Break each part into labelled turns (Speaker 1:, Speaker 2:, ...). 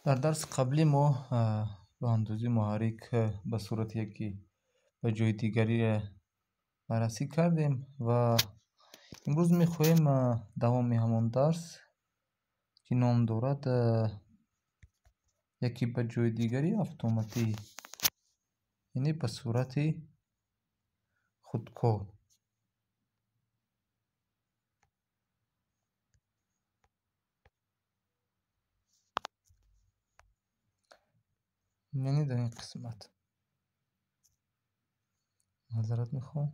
Speaker 1: дар дарси қаблӣ мо роҳандозии муҳаррик ба сурати яке ба ҷойи дигаре баррасӣ кардем ва имрӯз мехоҳем давоми ҳамон дарс, ки ном дорад яке ба ҷойи дигари автоматӣ, яъне ба сурати худкор. яъне дар ин қисмат маъзарат мехоҳам.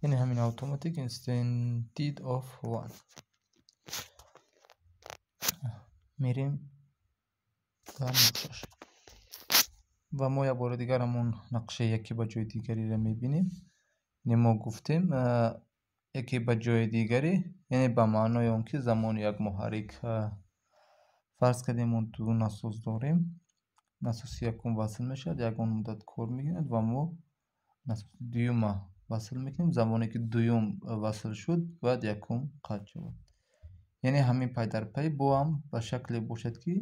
Speaker 1: яъне ҳамин автоматик instead of one. мерем дар нақшаш ва мо як бори дигар ҳамон нақшаи яке ба ҷойи дигариро мебинем. яъне мо гуфтем яке ба ҷойи дигаре, яъне ба маънои он ки замони як муҳаррик, фарз кардем мо ду насос дорем. насоси якум васл мешавад, ягон муддат кор мекунад ва мо насоси дуюма васл мекунем. замоне ки дуюм васл шуд, баъд якум қатъ шавад. яъне ҳамин пай дар пай бо ҳам ба шакле бошад ки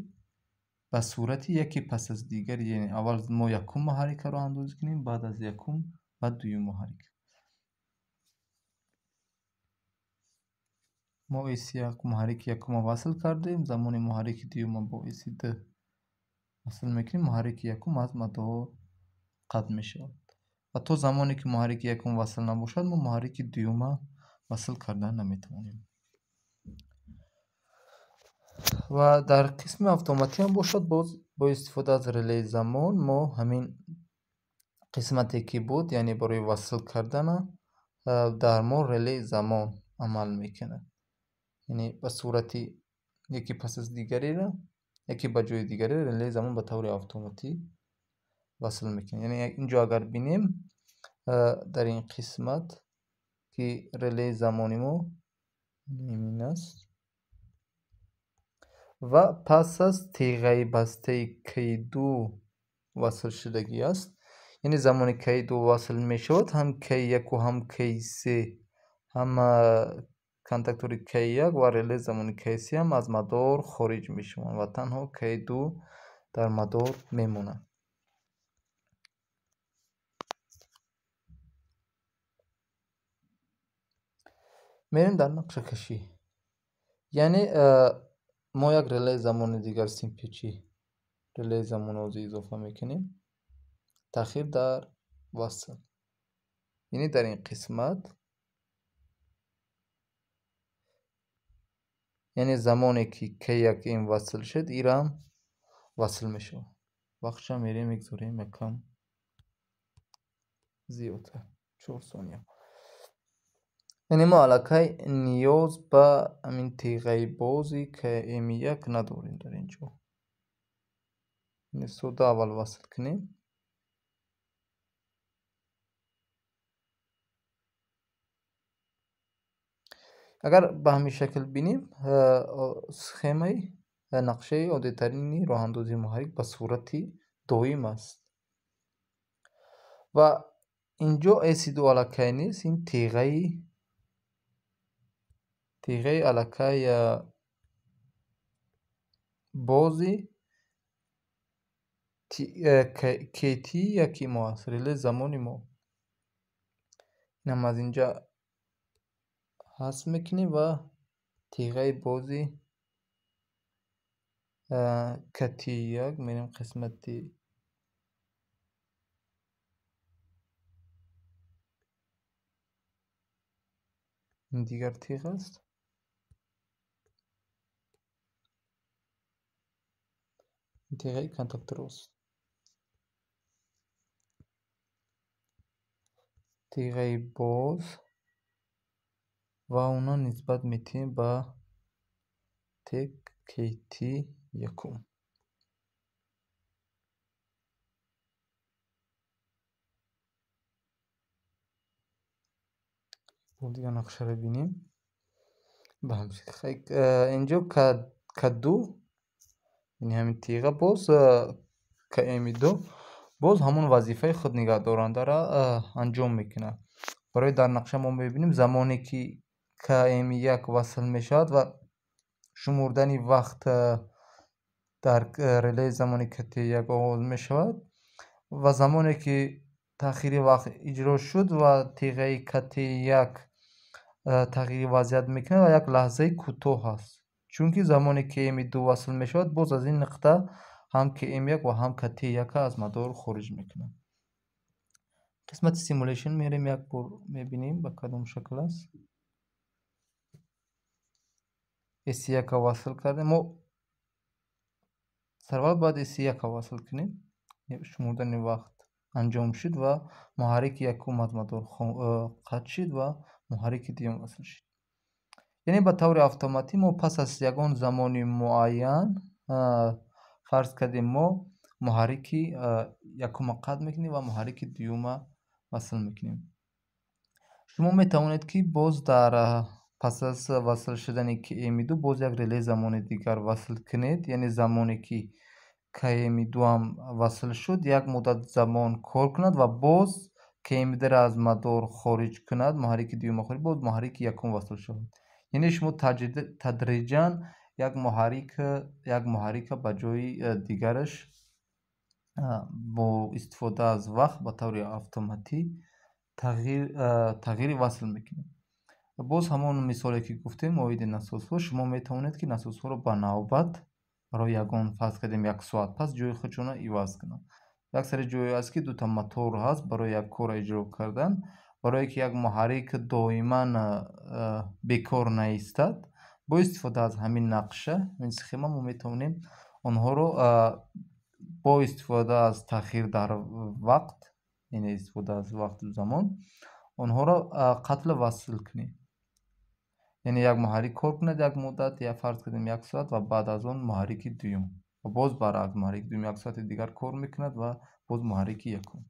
Speaker 1: ба сурати яке пас аз дигари, яъне аввал мо якум муҳаррикро роҳандозӣ кунем, баъд аз якум баъд дуюм муҳаррик. мо эси муҳаррики якума васл кардем, замони муҳаррики дуюма бо эси д васл мекунем, муҳаррики якум аз мадор қатъ мешавад. ва то замоне ки муҳаррики якум васл набошад, мо муҳаррики дуюма васл кардан наметавонем. ва дар қисми автоматӣ ҳам бошад, боз бо истифода аз релеи замон мо ҳамин қисмате ки буд, яъне барои васл кардана дар мо релеи замон амал мекунад. яъне ба сурати яке пас аз дигареро, яке ба ҷойи дигаре релеи замон ба таври автоматӣ васл мекунад. яъне инҷо агар бинем дар ин қисмат ки релеи замони мо ин аст ва пас аз теғаи бастаи K2 васлшудагӣ аст. яъне замоне K2 васл мешавад, ҳам K1 ҳам K3 ҳам контактори K1 ва релеи замони K3 ҳам аз мадор хориҷ мешаванд ва танҳо K2 дар мадор мемонад. мерем дар нақшакашӣ. яъне мо як релеи замони дигар симпичи релеи замонозӣ изофа мекунем. таъхир дар васл. яъне дар ин қисмат, яъне замоне ки K1 ин васл шуд, ирам васл мешавад. вақтша мерем мегзорем якам зиёдтар, 4 сония. яъне мо аллакай ниёз ба ҳамин теғаи бози KM1 надорем дар ин ҷо. яъне содда аввал васл кунем. агар ба ҳамин шакл бинем, схемаи нақшаи оддитарини роҳандозии муҳаррик ба сурати доим аст. ва инҷо S2 аллакай нест, ин теғаи аллакай бози KT яки мо аст, релеи замони мо. инам аз инҷа ҳазф мекунем ва теғаи бози KT1 мерем қисмати ин дигар теға аст. ин теғаи контакторост. теғаи боз ва онро нисбат медиҳем ба тег KT1. дигар нақшаро бинем. ба ҳамин шакл инҷо K2, яъне ҳамин теға боз KM2 боз ҳамон вазифаи худнигаҳдорандаро анҷом мекунад. барои дар нақша мо мебинем замоне ки km1 васл мешавад ва шумурдани вақт дар релеи замони km1 оғоз мешавад ва замоне ки таъхири вақт иҷро шуд ва тиғаи km1 тағйири вазъият мекунад ва як лаҳзаи кӯтоҳ аст. Чунки замоне km2 васл мешавад, боз аз ин нуқта ҳам km1 ва ҳам km1 аз мадор хориҷ мекунад. қисмати simulation мерем, як бор мебинем ба кадом шакл аст. S1 васл кардем. мо сарвалат бояд S1 васл кунем. шумурдани вақт анҷом шуд ва муҳаррики якум аз мадор қатъ шуд ва муҳаррики дуюм васл шуд. яъне ба таври автоматӣ мо пас аз ягон замони муайян фарз кардем мо муҳаррики якума қатъ мекунем ва муҳаррики дуюма васл мекунем. шумо метавонед ки боз дар пас аз васл шудани km2 боз як релеи замони дигар васл кунед. яъне замоне ки km2 ам васл шуд, як муддат замон кор кунад ва боз km2 аз мадор хориҷ кунад, муҳаррики дуюма хориҷ, боз муҳаррики якум васл шавад. яъне шумо тадриҷан як муҳаррика ба ҷои дигараш бо истифода аз вақт ба таври автоматӣ тағйири васл мекунед. боз ҳамон мисоле ки гуфтем оиди насосҳо, шумо метавонед ки насосҳоро ба навбат барои ягон фарз кардем як соат пас ҷои худшона иваз кунад. яксари ҷое аст ки дута мотор ҳаст барои як корро иҷро кардан. барое ки як муҳаррик доиман бекор наистад, бо истифода аз ҳамин нақша, ин схема мо метавонем онҳоро бо истифода аз таъхир дар вақт, яъне истифода аз вақту замон, онҳоро қатъ васл кунем. яъне як муҳаррик кор кунад як муддат, я фарз кардем як соат ва баъд аз он муҳаррики дуюм ва боз баръакс муҳаррики дуюм як соати дигар кор мекунад ва боз муҳаррики якум.